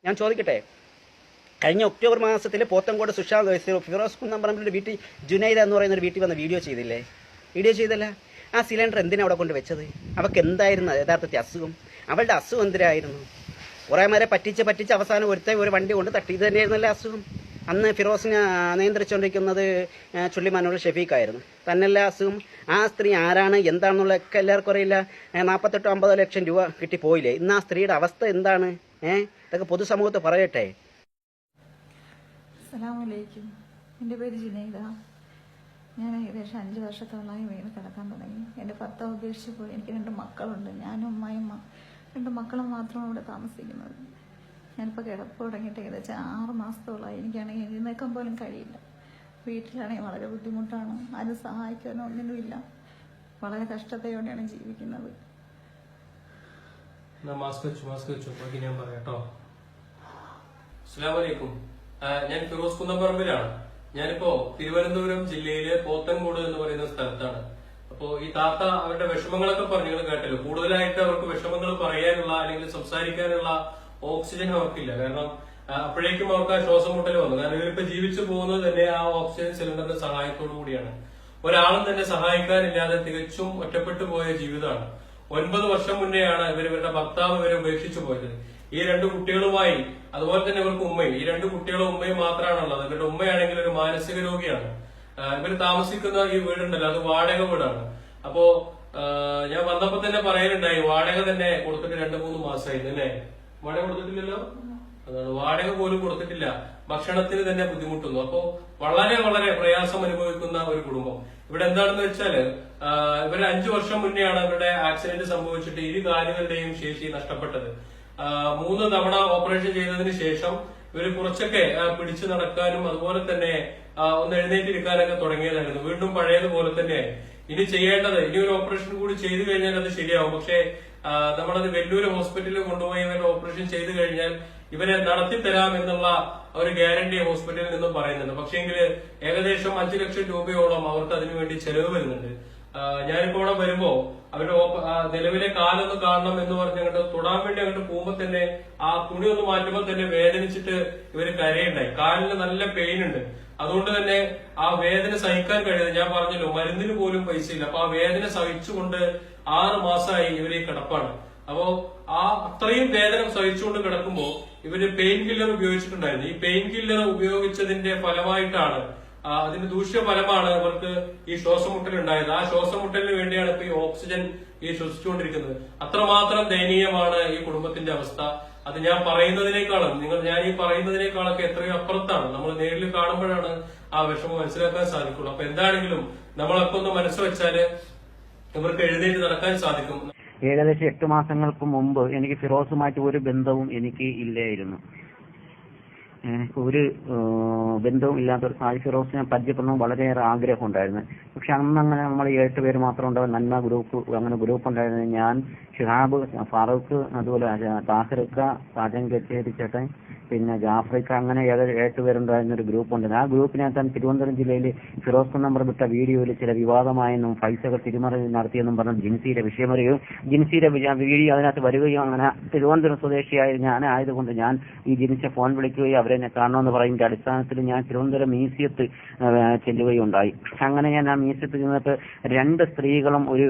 ഞാൻ ചോദിക്കട്ടെ, കഴിഞ്ഞ ഒക്ടോബർ മാസത്തിൽ പോത്തങ്കോട് ഫിറോസ് കുന്നംപറമ്പിൻ്റെ വീട്ടിൽ ജുനൈദ എന്ന് പറയുന്ന ഒരു വീട്ടിൽ വന്ന് വീഡിയോ ചെയ്തില്ല? ആ സിലിണ്ടർ എന്തിനാണ് അവിടെ കൊണ്ട് വെച്ചത്? അവൾക്ക് എന്തായിരുന്നു യഥാർത്ഥത്തിൽ അസുഖം? അവളുടെ അസുഖം എന്തിനായിരുന്നു? കുറേ നേരം പറ്റിച്ച് അവസാനം ഒരു വണ്ടി കൊണ്ട് തട്ടി. ഇത് തന്നെയായിരുന്നല്ലേ അസുഖം? അന്ന് ഫിറോസിനെ നിയന്ത്രിച്ചുകൊണ്ടിരിക്കുന്നത് ചുള്ളിമാനോട് ഷെഫീഖായിരുന്നു. തന്നെയല്ല അസുഖം. ആ സ്ത്രീ ആരാണ് എന്താണെന്നുള്ള ഒക്കെ എല്ലാവർക്കും അറിയില്ല. 48-50 ലക്ഷം രൂപ കിട്ടിപ്പോയില്ലേ? ഇന്ന് ആ സ്ത്രീയുടെ അവസ്ഥ എന്താണ്? ഇതൊക്കെ പൊതുസമൂഹത്തെ പറയട്ടെ. അസ്സലാമലൈക്കും. എൻ്റെ പേര് ജുനൈദ. ഞാൻ ഏകദേശം 5 വർഷത്തോളമായി വീണ് കിടക്കാൻ തുടങ്ങി. എൻ്റെ ഭർത്താവ് ഉപേക്ഷിച്ച് പോയി. എനിക്ക് 2 മക്കളുണ്ട്. ഞാനും അമ്മായിമ്മ 2 മക്കളും മാത്രമാണ് ഇവിടെ താമസിക്കുന്നത്. ഞാനിപ്പോൾ കിടപ്പ് തുടങ്ങിയിട്ട് ഏകദേശം 6 മാസത്തോളമായി. എനിക്കാണെങ്കിൽ എഴുന്നേക്കാൻ പോലും കഴിയില്ല. വീട്ടിലാണെങ്കിൽ വളരെ ബുദ്ധിമുട്ടാണ്. ആരും സഹായിക്കാനോ ഒന്നിനുമില്ല. വളരെ കഷ്ടതയോടെയാണ് ജീവിക്കുന്നത്. ഞാൻ ഫിറോസ് കുന്നംപറമ്പിലാണ്. ഞാനിപ്പോ തിരുവനന്തപുരം ജില്ലയിലെ പോത്തൻകോട് എന്ന് പറയുന്ന സ്ഥലത്താണ്. അപ്പോ ഈ താത്ത അവരുടെ വിഷമങ്ങളൊക്കെ പറഞ്ഞു, നിങ്ങൾ കേട്ടല്ലോ. കൂടുതലായിട്ട് അവർക്ക് വിഷമങ്ങൾ പറയാനുള്ള അല്ലെങ്കിൽ സംസാരിക്കാനുള്ള ഓക്സിജൻ അവർക്കില്ല. കാരണം അപ്പോഴേക്കും അവർക്ക് ആ ശ്വാസം മുട്ടൽ വന്നു. കാരണം ഇവരിപ്പോ ജീവിച്ചു പോകുന്നത് തന്നെ ആ ഓക്സിജൻ സിലിണ്ടറിന്റെ സഹായത്തോടു കൂടിയാണ്. ഒരാളും തന്നെ സഹായിക്കാനില്ലാതെ തികച്ചും ഒറ്റപ്പെട്ടു പോയ ജീവിതമാണ്. 9 വർഷം മുന്നെയാണ് ഇവരുടെ ഭർത്താവ് ഇവരെ ഉപേക്ഷിച്ചു പോയത്. ഈ 2 കുട്ടികളുമായി, അതുപോലെ തന്നെ ഇവർക്ക് ഉമ്മയും, ഈ 2 കുട്ടികളും ഉമ്മയും മാത്രമാണുള്ളത്. ഇവരുടെ ഉമ്മയാണെങ്കിൽ ഒരു മാനസിക രോഗിയാണ്. ഇവർ താമസിക്കുന്ന ഈ വീടുണ്ടല്ലോ, അത് വാടക വീടാണ്. അപ്പോ ഞാൻ വന്നപ്പോ തന്നെ പറയലുണ്ടായി, വാടക തന്നെ കൊടുത്തിട്ട് 2-3 മാസമായി അല്ലേ? വാടക കൊടുത്തിട്ടില്ലല്ലോ. അതാണ്, വാടക പോലും കൊടുത്തിട്ടില്ല. ഭക്ഷണത്തിന് തന്നെ ബുദ്ധിമുട്ടുന്നു. അപ്പോ വളരെ വളരെ പ്രയാസം അനുഭവിക്കുന്ന ഒരു കുടുംബം. ഇവിടെ എന്താണെന്ന് വെച്ചാല് ഇവര് 5 വർഷം മുന്നെയാണ് ഇവരുടെ ആക്സിഡന്റ് സംഭവിച്ചിട്ട് 2 കാലുകളുടെയും ശേഷി നഷ്ടപ്പെട്ടത്. 3 തവണ ഓപ്പറേഷൻ ചെയ്തതിന് ശേഷം ഇവര് കുറച്ചൊക്കെ പിടിച്ചു നടക്കാനും അതുപോലെ തന്നെ ഒന്ന് എഴുന്നേറ്റിരിക്കാനൊക്കെ തുടങ്ങിയതായിരുന്നു. വീണ്ടും പഴയതുപോലെ തന്നെ ഇനി ചെയ്യേണ്ടത്, ഇനി ഒരു ഓപ്പറേഷൻ കൂടി ചെയ്തു കഴിഞ്ഞാൽ അത് ശരിയാവും. പക്ഷേ നമ്മളത് വെല്ലൂർ ഹോസ്പിറ്റലിൽ കൊണ്ടുപോയി ഇവരെ ഓപ്പറേഷൻ ചെയ്തു കഴിഞ്ഞാൽ ഇവരെ നടത്തിത്തരാം എന്നുള്ള ഒരു ഗ്യാരണ്ടി ഹോസ്പിറ്റലിൽ നിന്നും പറയുന്നുണ്ട്. പക്ഷേങ്കിൽ ഏകദേശം 5 ലക്ഷം രൂപയോളം അവർക്ക് അതിനുവേണ്ടി ചെലവ് വരുന്നുണ്ട്. ഞാനിപ്പോ ഇവിടെ വരുമ്പോ അവരുടെ നിലവിലെ കാലൊന്ന് കാണണം എന്ന് പറഞ്ഞ് അങ്ങോട്ട് തൊടാൻ വേണ്ടി അങ്ങോട്ട് പോകുമ്പോ തന്നെ ആ തുണി ഒന്ന് മാറ്റുമ്പോൾ തന്നെ വേദനിച്ചിട്ട് ഇവര് കരയുണ്ടായി. കാലിന് നല്ല പെയിൻ ഉണ്ട്. അതുകൊണ്ട് തന്നെ ആ വേദന സഹിക്കാൻ കഴിയുന്നത്, ഞാൻ പറഞ്ഞല്ലോ മരുന്നിന് പോലും പൈസ ഇല്ല. അപ്പൊ ആ വേദന സഹിച്ചുകൊണ്ട് 6 മാസമായി ഇവര് ഈ കിടപ്പാണ്. അപ്പോ ആ അത്രയും വേദന സഹിച്ചുകൊണ്ട് കിടക്കുമ്പോ ഇവര് പെയിൻ കില്ലർ ഉപയോഗിച്ചിട്ടുണ്ടായിരുന്നു. ഈ പെയിൻ കില്ലർ ഉപയോഗിച്ചതിന്റെ ഫലമായിട്ടാണ്, അതിന്റെ ദൂഷ്യഫലമാണ് ഇവർക്ക് ഈ ശ്വാസമുട്ടൽ ഉണ്ടായത്. ആ ശ്വാസമുട്ടലിന് വേണ്ടിയാണ് ഇപ്പൊ ഈ ഓക്സിജൻ ഈ ശ്വസിച്ചുകൊണ്ടിരിക്കുന്നത്. അത്രമാത്രം ദയനീയമാണ് ഈ കുടുംബത്തിന്റെ അവസ്ഥ. അത് ഞാൻ പറയുന്നതിനേക്കാളും ഞാൻ ഈ പറയുന്നതിനേക്കാളൊക്കെ എത്രയോ അപ്പുറത്താണ്. നമ്മൾ നേരിൽ കാണുമ്പോഴാണ് ആ വിഷമം മനസ്സിലാക്കാൻ സാധിക്കുള്ളൂ. അപ്പൊ എന്താണെങ്കിലും നമ്മളൊക്കെ ഒന്ന് മനസ്സ് വെച്ചാല് ഇവർക്ക് എഴുന്നേറ്റ് നടക്കാൻ സാധിക്കും. ഏകദേശം 8 മാസങ്ങൾക്ക് മുമ്പ് എനിക്ക് ഫിറോസുമായിട്ട് ഒരു ബന്ധവും എനിക്ക് ഇല്ലായിരുന്നു. ഒരു ബന്ധവും ഇല്ലാത്തൊരു ഫിറോസിനെ പരിചയപ്പെടണം വളരെയേറെ ആഗ്രഹം ഉണ്ടായിരുന്നു. പക്ഷെ അന്നങ്ങനെ നമ്മൾ 8 പേര് മാത്രം ഉണ്ടാവും. നന്മ ഗ്രൂപ്പ്, അങ്ങനെ ഗ്രൂപ്പ് ഉണ്ടായിരുന്നു. ഞാൻ, ഷിഹാബ്, ഫാറൂഖ്, അതുപോലെ താഹിർക്ക, സാജൻ കച്ചേരി ചേട്ടൻ, പിന്നെ ജാഫ്രിക്ക, അങ്ങനെ 8 പേരുണ്ടായിരുന്ന ഒരു ഗ്രൂപ്പ് ഉണ്ട്. ആ ഗ്രൂപ്പിനകത്താണ് തിരുവനന്തപുരം ജില്ലയിൽ ഫിറോസ് കുന്നംപറമ്പ് വിട്ട വീഡിയോയിൽ ചില വിവാദമായെന്നും പൈസകൾ തിരിമറി നടത്തിയെന്നും പറഞ്ഞ് ജിൻസിയുടെ വിഷയമറിയും ജിൻസിയുടെ വീഡിയോ അതിനകത്ത് വരികയും, അങ്ങനെ തിരുവനന്തപുരം സ്വദേശിയായ ഞാനായതുകൊണ്ട് ഞാൻ ഈ ജിൻസിയെ ഫോൺ വിളിക്കുകയും അവരെ കാണണമെന്ന് പറയുന്നതിന്റെ അടിസ്ഥാനത്തിൽ ഞാൻ തിരുവനന്തപുരം മ്യൂസിയത്ത് ചെല്ലുകയുണ്ടായി. അങ്ങനെ ഞാൻ ആ മ്യൂസിയത്തിൽ നിന്നിട്ട് 2 സ്ത്രീകളും ഒരു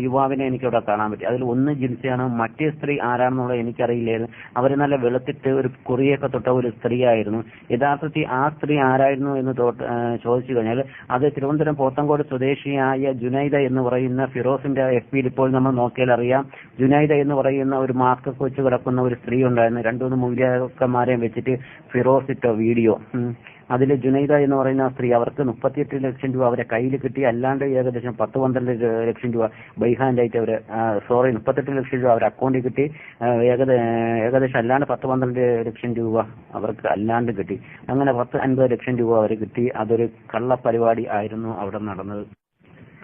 യുവാവിനെ എനിക്കവിടെ കാണാൻ പറ്റി. അതിൽ ഒന്ന് ജിൻസിയാണ്, മറ്റേ സ്ത്രീ ആരാണെന്നുള്ളത് എനിക്കറിയില്ലായിരുന്നു. അവർ നല്ല വെളുത്തിട്ട് ഒരു കുറിയൊക്കെ തൊട്ട ഒരു സ്ത്രീയായിരുന്നു. യഥാർത്ഥത്തിൽ ആ സ്ത്രീ ആരായിരുന്നു എന്ന് ചോദിച്ചു കഴിഞ്ഞാൽ അത് തിരുവനന്തപുരം പോത്തങ്കോട് സ്വദേശിയായ ജുനൈദ എന്ന് പറയുന്ന ഫിറോസിന്റെ FBയിൽ ഇപ്പോൾ നമ്മൾ നോക്കിയാൽ അറിയാം. ജുനൈദ എന്ന് പറയുന്ന ഒരു മാസ്ക് വെച്ച് കിടക്കുന്ന ഒരു സ്ത്രീ ഉണ്ടായിരുന്നു. 2-3 മൂല്യക്കന്മാരെയും വെച്ചിട്ട് ഫിറോസ് ഇട്ട വീഡിയോ. അതിൽ ജുനൈദ എന്ന് പറയുന്ന സ്ത്രീ, അവർക്ക് 38 ലക്ഷം രൂപ അവരെ കയ്യിൽ കിട്ടി. അല്ലാണ്ട് ഏകദേശം 10-12 ലക്ഷം രൂപ ബൈഹാൻഡായിട്ട് 38 ലക്ഷം രൂപ അവരുടെ അക്കൗണ്ടിൽ കിട്ടി. ഏകദേശം അല്ലാണ്ട് 10-12 ലക്ഷം രൂപ അവർക്ക് അല്ലാണ്ട് കിട്ടി. അങ്ങനെ 10-50 ലക്ഷം രൂപ അവർ കിട്ടി. അതൊരു കള്ളപ്പരിപാടി ആയിരുന്നു അവിടെ നടന്നത്.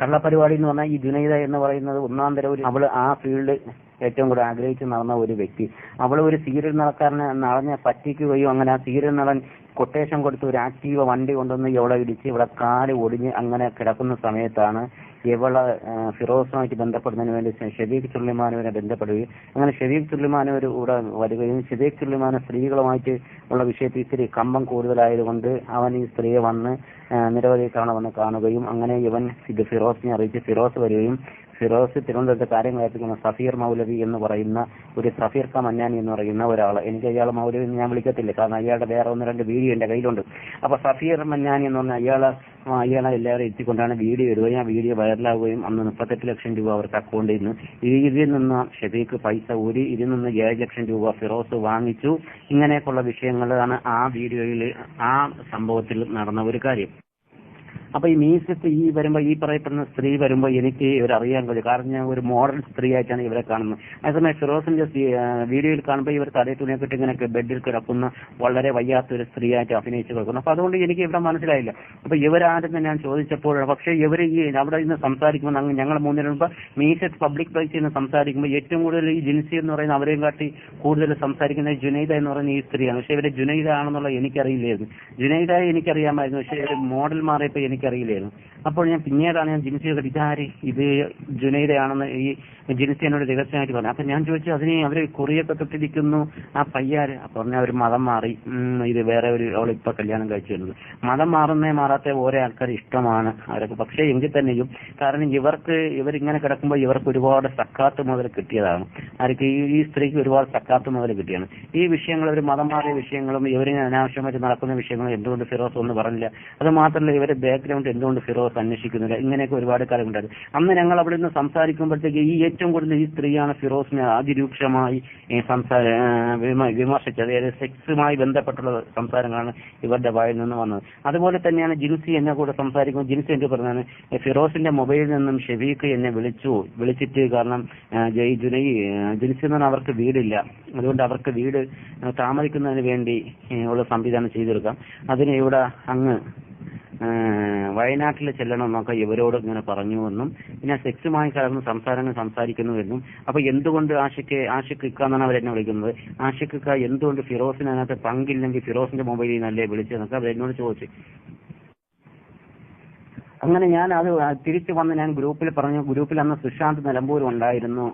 കള്ളപ്പരിപാടി എന്ന് പറഞ്ഞാൽ ഈ ജുനൈദ എന്ന് പറയുന്നത് ഒന്നാം തരം അവള് ആ ഫീൽഡ് ഏറ്റവും കൂടുതൽ ആഗ്രഹിച്ച് നടന്ന ഒരു വ്യക്തി. അവൾ ഒരു സീരിയൽ നടക്കാരനെ നടന്ന് പറ്റിക്കുകയും അങ്ങനെ ആ സീരിയൽ നടൻ കൊട്ടേഷൻ കൊടുത്ത് ഒരു ആക്റ്റീവ വണ്ടി കൊണ്ടുവന്ന് ഇവളെ ഇടിച്ച് ഇവിടെ കാല് ഒടിഞ്ഞ് അങ്ങനെ കിടക്കുന്ന സമയത്താണ് ഇവളെ ഫിറോസുമായിട്ട് ബന്ധപ്പെടുന്നതിന് വേണ്ടി ഷെഫീഖ് സുലൈമാനുവിനെ ബന്ധപ്പെടുകയും അങ്ങനെ ഷെഫീഖ് സുലൈമാനൂർ കൂടെ വരികയും ഷെഫീഖ് സുലൈമാൻ സ്ത്രീകളുമായിട്ട് ഉള്ള വിഷയത്തിൽ ഇത്തിരി കമ്പം കൂടുതലായതുകൊണ്ട് അവൻ ഈ സ്ത്രീയെ വന്ന് നിരവധി തവണ വന്ന് കാണുകയും അങ്ങനെ ഇവൻ ഇത് ഫിറോസിനെ അറിയിച്ച് ഫിറോസ് വരികയും ഫിറോസ് തിരുവനന്തപുരത്തെ കാര്യങ്ങൾ ഏൽപ്പിക്കുന്ന സഫീർ മൗലവി എന്ന് പറയുന്ന ഒരു സഫീർ ക മന്നാനി എന്ന് പറയുന്ന ഒരാൾ, എനിക്ക് അയാൾ മൗലവി എന്ന് ഞാൻ വിളിക്കത്തില്ല, കാരണം അയാളുടെ വേറെ 1-2 വീഡിയോ എന്റെ കയ്യിലുണ്ട്. അപ്പൊ സഫീർ മന്നാനി എന്ന് പറഞ്ഞാൽ അയാളെ എല്ലാവരും എത്തിക്കൊണ്ടാണ് വീഡിയോ ഇടുകയും ആ വീഡിയോ വൈറലാവുകയും അന്ന് 38 ലക്ഷം രൂപ അവർക്ക് അക്കൗണ്ടിൽ നിന്ന് ഇതിൽ നിന്ന് ഷെഫീഖ് പൈസ ഊരി ഇതിൽ നിന്ന് 7 ലക്ഷം രൂപ ഫിറോസ് വാങ്ങിച്ചു. ഇങ്ങനെയൊക്കെയുള്ള വിഷയങ്ങളാണ് ആ വീഡിയോയിൽ ആ സംഭവത്തിൽ നടന്ന ഒരു കാര്യം. അപ്പൊ ഈ മീസത്ത് ഈ പറയപ്പെടുന്ന സ്ത്രീ വരുമ്പോൾ എനിക്ക് ഇവരറിയാൻ കഴിയും, കാരണം ഞാൻ ഒരു മോഡൽ സ്ത്രീ ആയിട്ടാണ് ഇവരെ കാണുന്നത്. അതേസമയം ഫിറോസിന്റെ വീഡിയോയിൽ കാണുമ്പോൾ ഇവർ തലേ തുണിയൊക്കെ ഇങ്ങനെ ബെഡിൽ കിടക്കുന്ന വളരെ വയ്യാത്തൊരു സ്ത്രീ ആയിട്ട് അഭിനയിച്ചു കൊടുക്കുന്നു. അപ്പൊ അതുകൊണ്ട് എനിക്ക് ഇവിടെ മനസ്സിലായില്ല. അപ്പൊ ഇവരാരെന്ന് ഞാൻ ചോദിച്ചപ്പോൾ പക്ഷേ ഇവർ ഈ അവിടെ നിന്ന് സംസാരിക്കുമ്പോൾ ഞങ്ങൾ 3 മുമ്പ് മീസത്ത് പബ്ലിക് പ്ലേസിൽ നിന്ന് സംസാരിക്കുമ്പോൾ ഏറ്റവും കൂടുതൽ ഈ ജിൻസി എന്ന് പറയുന്ന അവരെയും കാട്ടി കൂടുതൽ സംസാരിക്കുന്ന ജുനൈദ എന്ന് പറയുന്ന ഈ സ്ത്രീയാണ്. പക്ഷെ ഇവരെ ജുനൈദ ആണെന്നുള്ള എനിക്കറിയില്ലായിരുന്നു. ജുനൈദയെ എനിക്കറിയാമായിരുന്നു, പക്ഷെ മോഡൽ മാറിയപ്പോൾ എനിക്കറിയില്ലായിരുന്നു. അപ്പോൾ ഞാൻ പിന്നീടാണ് ജിൻസിയെ ഇതാര് ഇത് ജുനൈദയാണെന്ന് ഈ ജിൻസി എന്നോട് രഹസ്യമായിട്ട് പറഞ്ഞു. അപ്പൊ ഞാൻ ചോദിച്ചു അതിന് അവര് കുറിയൊക്കെ തൊട്ടിരിക്കുന്നു ആ പയ്യാര്. അപ്പൊ പറഞ്ഞ അവർ മതം മാറി, ഇത് വേറെ ഒരു അവളിപ്പോ കല്യാണം കഴിച്ചു വരുന്നത്. മതം മാറാത്ത ഓരോ ആൾക്കാർ ഇഷ്ടമാണ് അവരൊക്കെ. പക്ഷേ എങ്കിൽ തന്നെയും കാരണം ഇവരിങ്ങനെ കിടക്കുമ്പോൾ ഇവർക്ക് ഒരുപാട് സക്കാത്ത് മുതൽ കിട്ടിയതാണ്. ആർക്ക് ഈ സ്ത്രീക്ക് ഒരുപാട് സക്കാത്ത് മുതൽ കിട്ടിയാണ്. ഈ വിഷയങ്ങൾ ഒരു മതം മാറിയ വിഷയങ്ങളും ഇവരിങ്ങനെ അനാവശ്യമായിട്ട് നടക്കുന്ന വിഷയങ്ങളും എന്തുകൊണ്ട് ഫിറോസ് ഒന്നും പറഞ്ഞില്ല. അത് മാത്രമല്ല ഇവരെ ബാക്ക്ഗ്രൗണ്ട് എന്തുകൊണ്ട് ഫിറോസ് അന്വേഷിക്കുന്നില്ല. ഇങ്ങനെയൊക്കെ ഒരുപാട് കാര്യങ്ങളുണ്ടായിരുന്നു. അന്ന് ഞങ്ങൾ അവിടെ നിന്ന് സംസാരിക്കുമ്പോഴത്തേക്ക് ഈ ഏറ്റവും കൂടുതൽ ഈ സ്ത്രീയാണ് ഫിറോസിനെ അതിരൂക്ഷമായി വിമർശിച്ചത്. അതായത് സെക്സുമായി ബന്ധപ്പെട്ടുള്ള സംസാരങ്ങളാണ് ഇവരുടെ വായിൽ നിന്ന് വന്നത്. അതുപോലെ തന്നെയാണ് ജിൻസി എന്നെ കൂടെ സംസാരിക്കുമ്പോൾ ജിൻസി എന്ത് പറഞ്ഞാണ്, ഫിറോസിന്റെ മൊബൈലിൽ നിന്നും ഷെഫീഖ് എന്നെ വിളിച്ചിട്ട് കാരണം ജിൻസി എന്ന് പറഞ്ഞാൽ അവർക്ക് വീടില്ല, അതുകൊണ്ട് അവർക്ക് വീട് താമസിക്കുന്നതിന് വേണ്ടി ഉള്ള സംവിധാനം ചെയ്തു കൊടുക്കാം, അതിന് ഇവിടെ അങ്ങ് വയനാട്ടിൽ ചെല്ലണമെന്നൊക്കെ ഇവരോട് ഇങ്ങനെ പറഞ്ഞുവെന്നും പിന്നെ സെക്സുമായി കലർന്ന് സംസാരിക്കുന്നുവെന്നും. അപ്പൊ എന്തുകൊണ്ട് ആഷിഖ് ഇക്ക എന്നാണ് അവരെന്നെ വിളിക്കുന്നത്, ആഷിഖ് ഇക്ക എന്തുകൊണ്ട് ഫിറോസിന് അതിനകത്ത് പങ്കില്ലെങ്കിൽ ഫിറോസിന്റെ മൊബൈലിൽ നിന്നല്ലേ വിളിച്ചതെന്നൊക്കെ അവരെന്നോട് ചോദിച്ചു. അങ്ങനെ ഞാൻ അത് തിരിച്ചു വന്ന് ഞാൻ ഗ്രൂപ്പിൽ പറഞ്ഞു. ഗ്രൂപ്പിൽ അന്ന് സുശാന്ത് നിലമ്പൂർ ഉണ്ടായിരുന്നു.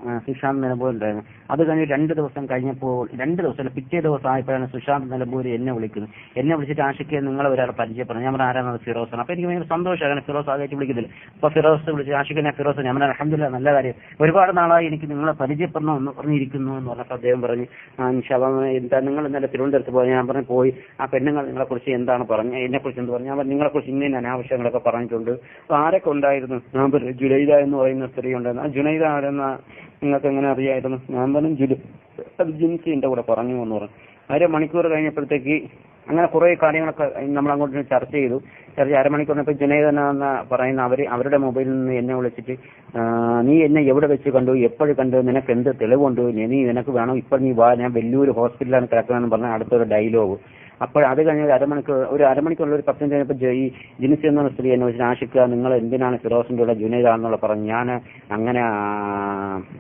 അത് കഴിഞ്ഞ് 2 ദിവസം കഴിഞ്ഞപ്പോൾ 2 ദിവസം പിറ്റേ ദിവസം ആയപ്പോഴാണ് സുശാന്ത് നിലമ്പൂർ എന്നെ വിളിക്കുന്നത്. എന്നെ വിളിച്ചിട്ട് ആഷിക്ക് നിങ്ങളെ ഒരാളെ പരിചയപ്പെടുന്നു. ഞാൻ പറഞ്ഞ ആരാണ് ഫിറോസാണ്. അപ്പൊ എനിക്ക് ഭയങ്കര സന്തോഷം, അങ്ങനെ ഫിറോസ് ആദ്യമായിട്ട് വിളിക്കുന്നില്ല. അപ്പൊ ഫിറോസ് വിളിച്ച് ആഷിഖിനെ ഫിറോസ്, ഞാൻ അൽഹംദുലില്ലാ നല്ല കാര്യം, ഒരുപാട് നാളായി എനിക്ക് നിങ്ങളെ പരിചയപ്പെടണം എന്ന് പറഞ്ഞിരിക്കുന്നു എന്ന് പറഞ്ഞപ്പോൾ അദ്ദേഹം പറഞ്ഞു എന്താ നിങ്ങൾ ഇന്നലെ തിരുവനന്തപുരത്ത് പോയി. ഞാൻ പറഞ്ഞു പോയി. ആ പെണ്ണുങ്ങൾ നിങ്ങളെ കുറിച്ച് എന്താണ് പറഞ്ഞു, എന്നെ കുറിച്ച് എന്ത് പറഞ്ഞു. ഞാൻ പറഞ്ഞു നിങ്ങളെ കുറിച്ച് ഇങ്ങനെ അനാവശ്യങ്ങളൊക്കെ പറഞ്ഞിട്ടുണ്ട്. ആരൊക്കെ ഉണ്ടായിരുന്നു? ഞാൻ പറഞ്ഞു ജുനൈദ എന്ന് പറയുന്ന സ്ത്രീ ഉണ്ടായിരുന്നു. ആ ജുനൈദ ആരെന്ന നിങ്ങൾക്ക് എങ്ങനെ അറിയായിരുന്നു? ഞാൻ പറഞ്ഞു ജിൻസി എന്റെ കൂടെ പറഞ്ഞു എന്ന് പറഞ്ഞു. 1/2 മണിക്കൂർ കഴിഞ്ഞപ്പോഴത്തേക്ക് അങ്ങനെ കുറെ കാര്യങ്ങളൊക്കെ നമ്മൾ അങ്ങോട്ട് ചർച്ച ചെയ്തു. 1/2 മണിക്കൂറിനപ്പോൾ ജുനൈദ എന്ന പറയുന്ന അവരുടെ മൊബൈലിൽ നിന്ന് എന്നെ വിളിച്ചിട്ട് നീ എന്നെ എവിടെ വെച്ച് കണ്ടു, എപ്പോഴും കണ്ടു, നിനക്ക് എന്ത് തെളിവുണ്ട്, നിനക്ക് വേണം ഇപ്പോൾ നീ വാ, ഞാൻ വലിയൊരു ഹോസ്പിറ്റലാണ് കിടക്കണമെന്ന് പറഞ്ഞ അടുത്തൊരു ഡയലോഗ്. അപ്പോൾ അത് കഴിഞ്ഞ ഒരു അരമണിക്കൂറുള്ള ഒരു 10 മിനിറ്റ് കഴിഞ്ഞപ്പോൾ ഈ ജിൻസി എന്ന സ്ത്രീ എന്നെ വെച്ചാൽ ആഷിക്ക നിങ്ങൾ എന്തിനാണ് ഫിറോസിന്റെ കൂടെ ജുനൈദ എന്നുള്ള പറഞ്ഞു. ഞാൻ അങ്ങനെ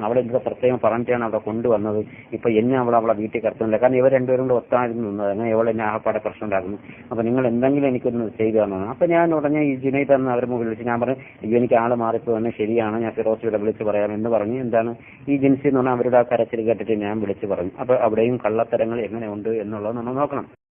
അവളെ എന്താ പ്രത്യേകം പറഞ്ഞിട്ടാണ് അവിടെ കൊണ്ടുവന്നത്. ഇപ്പൊ എന്നെ അവളെ വീട്ടിൽ കടത്തുന്നില്ല, കാരണം ഇവർ രണ്ടുപേരും കൂടെ ഒത്തായിരുന്നു നിന്നത്. അങ്ങനെ ഇവൾ എന്നെ ആകപ്പാടെ പ്രശ്നം ഉണ്ടാക്കുന്നു. അപ്പൊ നിങ്ങൾ എന്തെങ്കിലും എനിക്കൊന്ന് ചെയ്തു തന്നു. അപ്പൊ ഞാൻ ഉടനെ ഈ ജുനൈദ എന്ന് അവരെ മുകളിൽ വിളിച്ച് ഞാൻ പറഞ്ഞു എനിക്ക് ആള് മാറിപ്പോന്ന്, ശരിയാണ്, ഞാൻ ഫിറോസിയുടെ വിളിച്ച് പറയാം എന്ന് പറഞ്ഞു. എന്താണ് ഈ ജിൻസി എന്ന് പറഞ്ഞാൽ അവരുടെ ആ കരച്ചിൽ കേട്ടിട്ട് ഞാൻ വിളിച്ച് പറഞ്ഞു. അപ്പൊ അവിടെയും കള്ളത്തരങ്ങൾ എങ്ങനെയുണ്ട് എന്നുള്ളത് നമ്മൾ നോക്കണം.